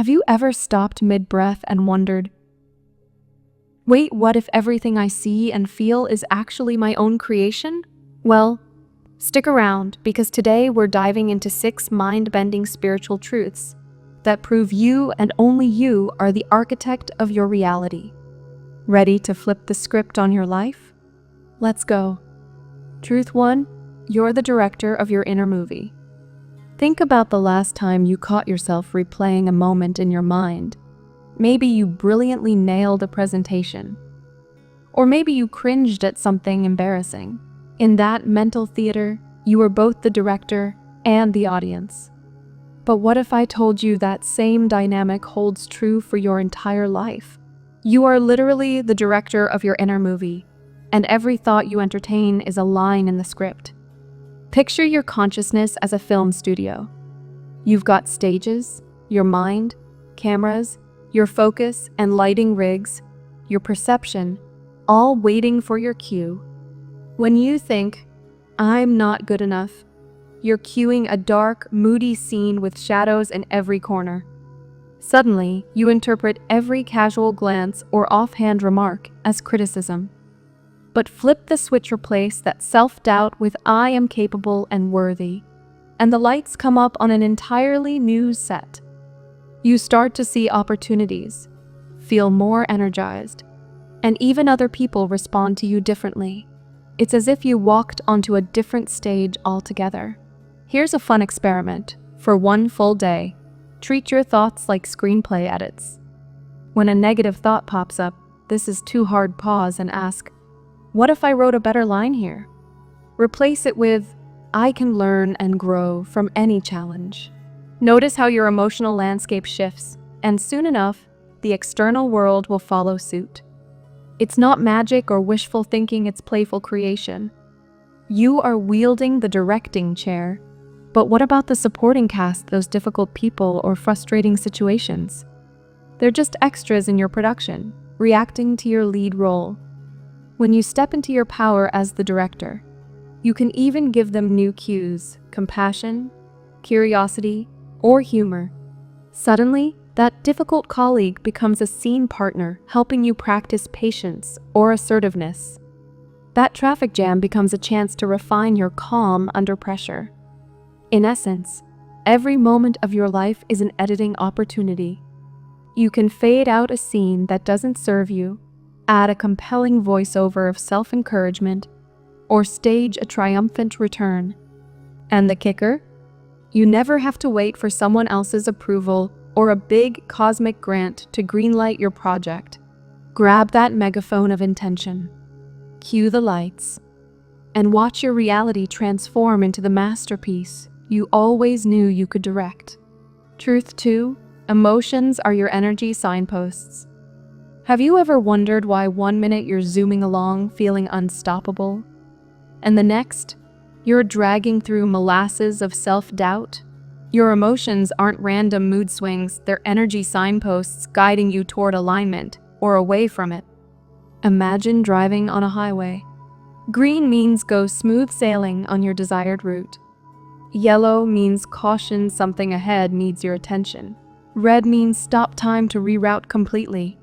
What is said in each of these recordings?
Have you ever stopped mid-breath and wondered, wait, what if everything I see and feel is actually my own creation? Well, stick around, because today we're diving into 6 mind-bending spiritual truths that prove you and only you are the architect of your reality. Ready to flip the script on your life? Let's go. Truth 1, you're the director of your inner movie. Think about the last time you caught yourself replaying a moment in your mind. Maybe you brilliantly nailed a presentation. Or maybe you cringed at something embarrassing. In that mental theater, you were both the director and the audience. But what if I told you that same dynamic holds true for your entire life? You are literally the director of your inner movie, and every thought you entertain is a line in the script. Picture your consciousness as a film studio. You've got stages, your mind, cameras, your focus and lighting rigs, your perception, all waiting for your cue. When you think, I'm not good enough, you're cueing a dark, moody scene with shadows in every corner. Suddenly, you interpret every casual glance or offhand remark as criticism. But flip the switch, replace that self-doubt with I am capable and worthy, and the lights come up on an entirely new set. You start to see opportunities, feel more energized, and even other people respond to you differently. It's as if you walked onto a different stage altogether. Here's a fun experiment. For one full day, treat your thoughts like screenplay edits. When a negative thought pops up, this is too hard, pause and ask, what if I wrote a better line here? Replace it with, I can learn and grow from any challenge. Notice how your emotional landscape shifts, and soon enough, the external world will follow suit. It's not magic or wishful thinking, it's playful creation. You are wielding the directing chair, but what about the supporting cast, those difficult people or frustrating situations? They're just extras in your production, reacting to your lead role. When you step into your power as the director, you can even give them new cues, compassion, curiosity, or humor. Suddenly, that difficult colleague becomes a scene partner, helping you practice patience or assertiveness. That traffic jam becomes a chance to refine your calm under pressure. In essence, every moment of your life is an editing opportunity. You can fade out a scene that doesn't serve you, add a compelling voiceover of self-encouragement, or stage a triumphant return. And the kicker? You never have to wait for someone else's approval or a big cosmic grant to greenlight your project. Grab that megaphone of intention, cue the lights, and watch your reality transform into the masterpiece you always knew you could direct. Truth 2, emotions are your energy signposts. Have you ever wondered why one minute you're zooming along feeling unstoppable, and the next, you're dragging through molasses of self-doubt? Your emotions aren't random mood swings, they're energy signposts guiding you toward alignment or away from it. Imagine driving on a highway. Green means go smooth sailing on your desired route. Yellow means caution, something ahead needs your attention. Red means stop, time to reroute completely.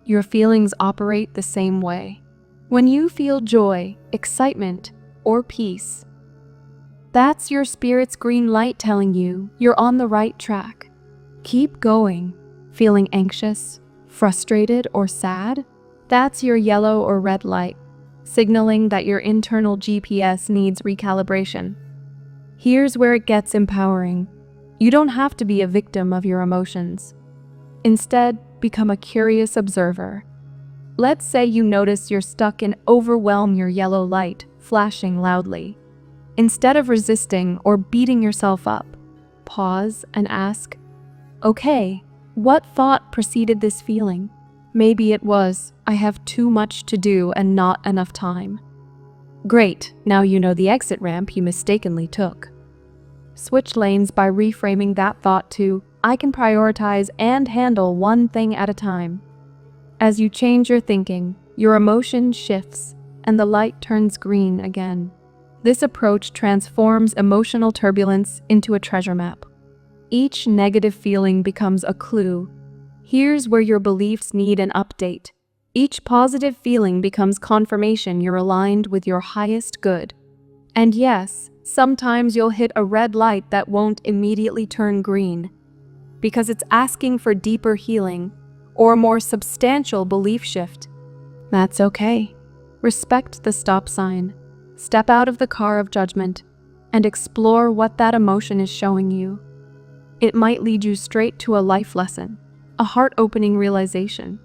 Your feelings operate the same way. When you feel joy, excitement, or peace, that's your spirit's green light telling you you're on the right track. Keep going. Feeling anxious, frustrated, or sad? That's your yellow or red light, signaling that your internal GPS needs recalibration. Here's where it gets empowering. You don't have to be a victim of your emotions. Instead, become a curious observer. Let's say you notice you're stuck and overwhelm your yellow light, flashing loudly. Instead of resisting or beating yourself up, pause and ask, okay, what thought preceded this feeling? Maybe it was, I have too much to do and not enough time. Great, now you know the exit ramp you mistakenly took. Switch lanes by reframing that thought to, I can prioritize and handle one thing at a time. As you change your thinking, your emotion shifts and the light turns green again. This approach transforms emotional turbulence into a treasure map. Each negative feeling becomes a clue. Here's where your beliefs need an update. Each positive feeling becomes confirmation you're aligned with your highest good. And yes, sometimes you'll hit a red light that won't immediately turn green, because it's asking for deeper healing or a more substantial belief shift. That's okay. Respect the stop sign. Step out of the car of judgment and explore what that emotion is showing you. It might lead you straight to a life lesson, a heart-opening realization,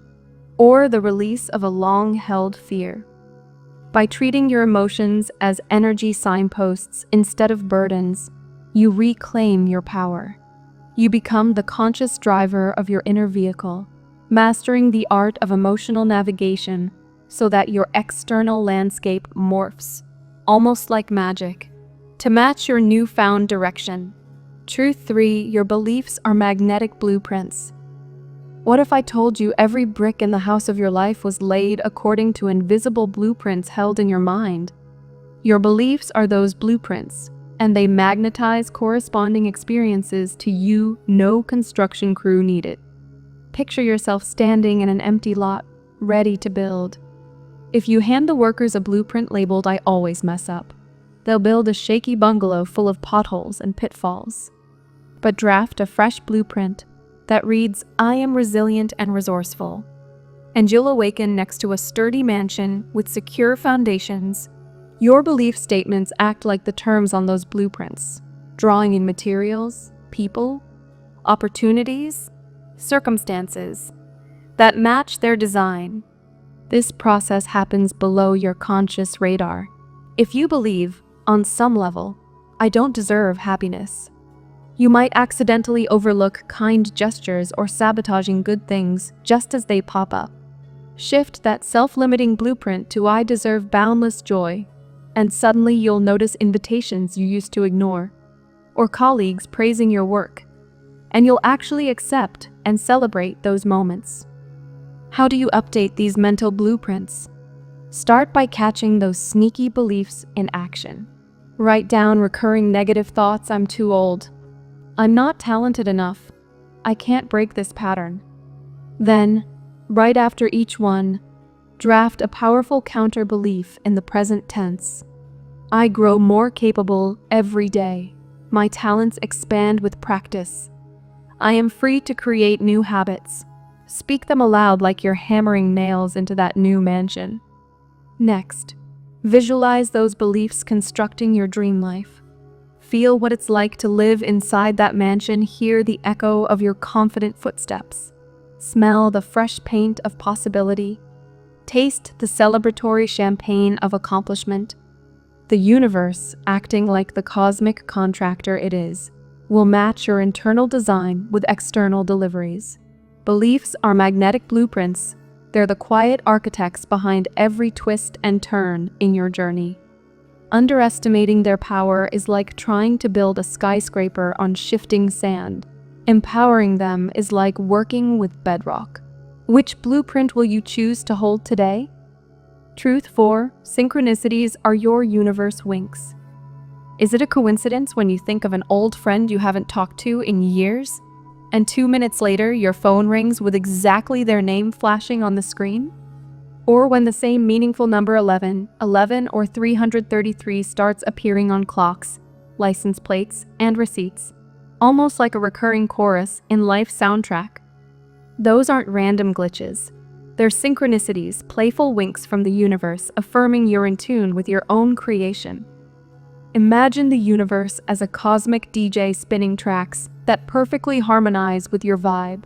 or the release of a long-held fear. By treating your emotions as energy signposts instead of burdens, you reclaim your power. You become the conscious driver of your inner vehicle, mastering the art of emotional navigation so that your external landscape morphs, almost like magic, to match your newfound direction. Truth 3: your beliefs are magnetic blueprints. What if I told you every brick in the house of your life was laid according to invisible blueprints held in your mind? Your beliefs are those blueprints, and they magnetize corresponding experiences to you. No construction crew needed. Picture yourself standing in an empty lot, ready to build. If you hand the workers a blueprint labeled "I always mess up," they'll build a shaky bungalow full of potholes and pitfalls. But draft a fresh blueprint that reads "I am resilient and resourceful," and you'll awaken next to a sturdy mansion with secure foundations. Your belief statements act like the terms on those blueprints, drawing in materials, people, opportunities, circumstances that match their design. This process happens below your conscious radar. If you believe, on some level, "I don't deserve happiness," you might accidentally overlook kind gestures or sabotaging good things just as they pop up. Shift that self-limiting blueprint to "I deserve boundless joy," and suddenly you'll notice invitations you used to ignore, or colleagues praising your work, and you'll actually accept and celebrate those moments. How do you update these mental blueprints? Start by catching those sneaky beliefs in action. Write down recurring negative thoughts: "I'm too old," "I'm not talented enough," "I can't break this pattern." Then, right after each one, draft a powerful counter belief in the present tense. "I grow more capable every day. My talents expand with practice. I am free to create new habits." Speak them aloud like you're hammering nails into that new mansion. Next, visualize those beliefs constructing your dream life. Feel what it's like to live inside that mansion. Hear the echo of your confident footsteps. Smell the fresh paint of possibility. Taste the celebratory champagne of accomplishment. The universe, acting like the cosmic contractor it is, will match your internal design with external deliveries. Beliefs are magnetic blueprints. They're the quiet architects behind every twist and turn in your journey. Underestimating their power is like trying to build a skyscraper on shifting sand. Empowering them is like working with bedrock. Which blueprint will you choose to hold today? Truth 4: synchronicities are your universe winks. Is it a coincidence when you think of an old friend you haven't talked to in years, and 2 minutes later your phone rings with exactly their name flashing on the screen? Or when the same meaningful number 11, or 333 starts appearing on clocks, license plates, and receipts, almost like a recurring chorus in life's soundtrack? Those aren't random glitches. They're synchronicities, playful winks from the universe affirming you're in tune with your own creation. Imagine the universe as a cosmic DJ spinning tracks that perfectly harmonize with your vibe.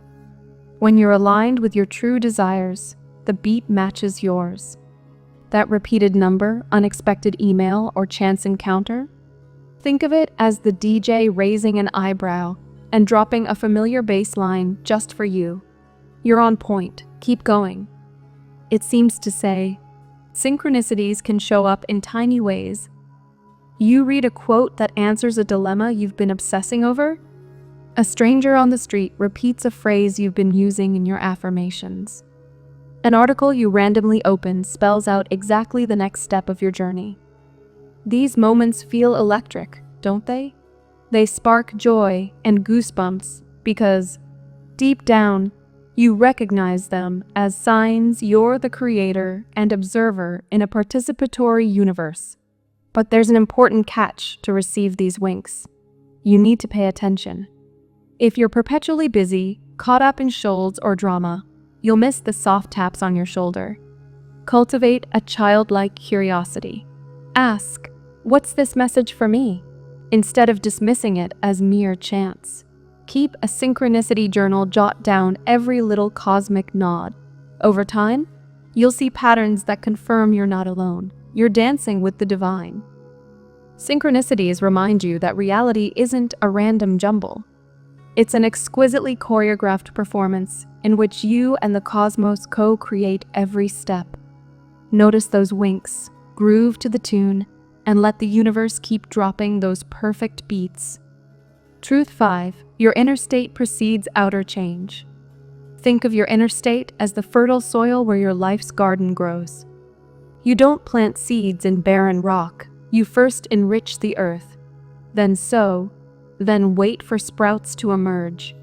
When you're aligned with your true desires, the beat matches yours. That repeated number, unexpected email, or chance encounter? Think of it as the DJ raising an eyebrow and dropping a familiar bass line just for you. You're on point. Keep going. It seems to say, synchronicities can show up in tiny ways. You read a quote that answers a dilemma you've been obsessing over. A stranger on the street repeats a phrase you've been using in your affirmations. An article you randomly open spells out exactly the next step of your journey. These moments feel electric, don't they? They spark joy and goosebumps because, deep down, you recognize them as signs you're the creator and observer in a participatory universe. But there's an important catch to receive these winks. You need to pay attention. If you're perpetually busy, caught up in shoals or drama, you'll miss the soft taps on your shoulder. Cultivate a childlike curiosity. Ask, "What's this message for me?" instead of dismissing it as mere chance. Keep a synchronicity journal, jot down every little cosmic nod. Over time, you'll see patterns that confirm you're not alone. You're dancing with the divine. Synchronicities remind you that reality isn't a random jumble. It's an exquisitely choreographed performance in which you and the cosmos co-create every step. Notice those winks, groove to the tune, and let the universe keep dropping those perfect beats. Truth 5. Your inner state precedes outer change. Think of your inner state as the fertile soil where your life's garden grows. You don't plant seeds in barren rock. You first enrich the earth, then sow, then wait for sprouts to emerge.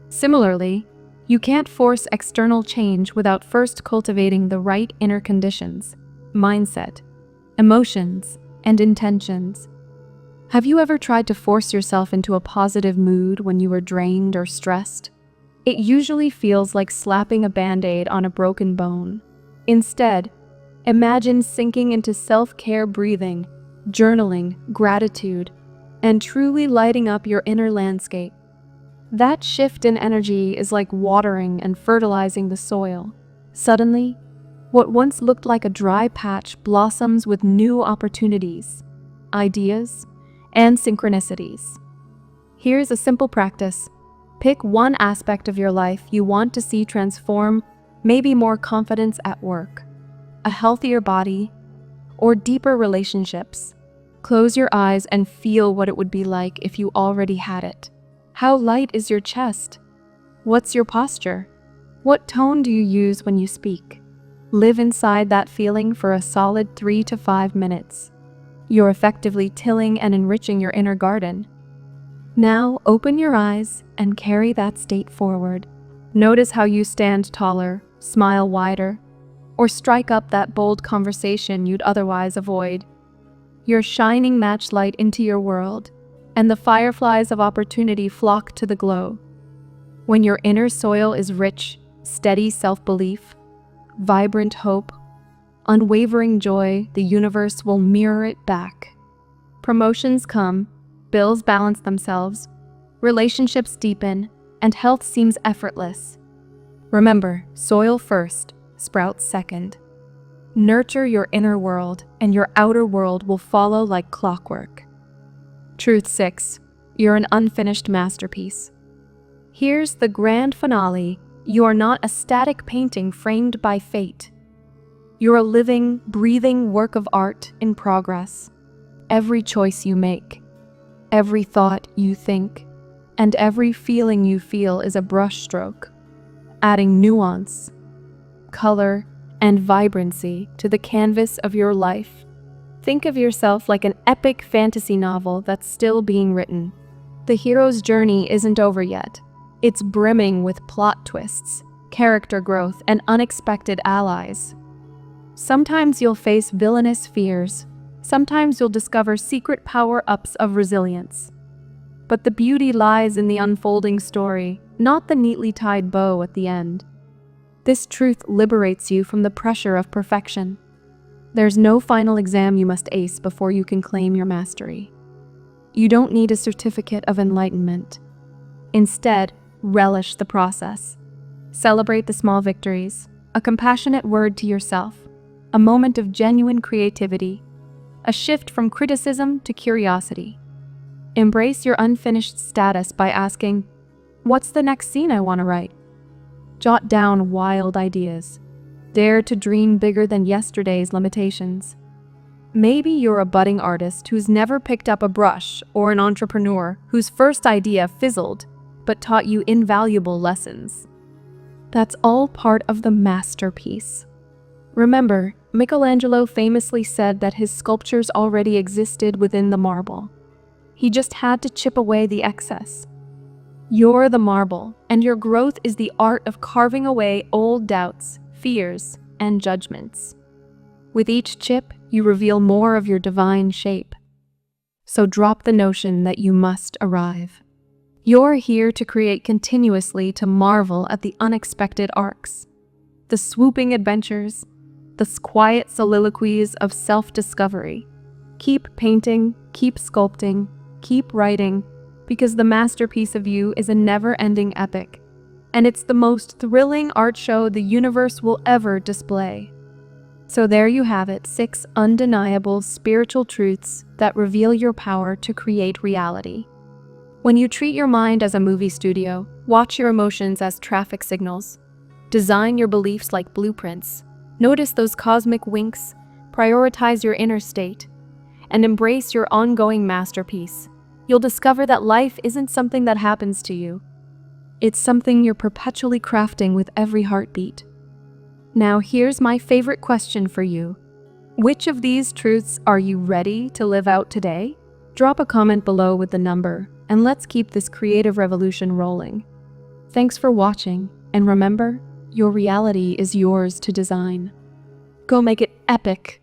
Similarly, you can't force external change without first cultivating the right inner conditions, mindset, emotions, and intentions. Have you ever tried to force yourself into a positive mood when you were drained or stressed? It usually feels like slapping a band-aid on a broken bone. Instead, imagine sinking into self-care breathing, journaling, gratitude, and truly lighting up your inner landscape. That shift in energy is like watering and fertilizing the soil. Suddenly, what once looked like a dry patch blossoms with new opportunities, ideas, and synchronicities. Here's a simple practice. Pick one aspect of your life you want to see transform, maybe more confidence at work, a healthier body, or deeper relationships. Close your eyes and feel what it would be like if you already had it. How light is your chest? What's your posture? What tone do you use when you speak? Live inside that feeling for a solid 3 to 5 minutes. You're effectively tilling and enriching your inner garden. Now open your eyes and carry that state forward. Notice how you stand taller, smile wider, or strike up that bold conversation you'd otherwise avoid. You're shining matchlight into your world, and the fireflies of opportunity flock to the glow. When your inner soil is rich, steady self-belief, vibrant hope, unwavering joy, the universe will mirror it back. Promotions come, bills balance themselves, relationships deepen, and health seems effortless. Remember, soil first, sprouts second. Nurture your inner world, and your outer world will follow like clockwork. Truth 6. You're an unfinished masterpiece. Here's the grand finale. You are not a static painting framed by fate. You're a living, breathing work of art in progress. Every choice you make, every thought you think, and every feeling you feel is a brushstroke, adding nuance, color, and vibrancy to the canvas of your life. Think of yourself like an epic fantasy novel that's still being written. The hero's journey isn't over yet. It's brimming with plot twists, character growth, and unexpected allies. Sometimes you'll face villainous fears. Sometimes you'll discover secret power-ups of resilience. But the beauty lies in the unfolding story, not the neatly tied bow at the end. This truth liberates you from the pressure of perfection. There's no final exam you must ace before you can claim your mastery. You don't need a certificate of enlightenment. Instead, relish the process. Celebrate the small victories, a compassionate word to yourself, a moment of genuine creativity, a shift from criticism to curiosity. Embrace your unfinished status by asking, "What's the next scene I want to write?" Jot down wild ideas. Dare to dream bigger than yesterday's limitations. Maybe you're a budding artist who's never picked up a brush, or an entrepreneur whose first idea fizzled but taught you invaluable lessons. That's all part of the masterpiece. Remember, Michelangelo famously said that his sculptures already existed within the marble. He just had to chip away the excess. You're the marble, and your growth is the art of carving away old doubts, fears, and judgments. With each chip, you reveal more of your divine shape. So drop the notion that you must arrive. You're here to create continuously, to marvel at the unexpected arcs, the swooping adventures, the quiet soliloquies of self-discovery. Keep painting, keep sculpting, keep writing, because the masterpiece of you is a never-ending epic, and it's the most thrilling art show the universe will ever display. So there you have it, 6 undeniable spiritual truths that reveal your power to create reality. When you treat your mind as a movie studio, watch your emotions as traffic signals, design your beliefs like blueprints, notice those cosmic winks, prioritize your inner state, and embrace your ongoing masterpiece, you'll discover that life isn't something that happens to you. It's something you're perpetually crafting with every heartbeat. Now here's my favorite question for you. Which of these truths are you ready to live out today? Drop a comment below with the number, and let's keep this creative revolution rolling. Thanks for watching, and remember, your reality is yours to design. Go make it epic.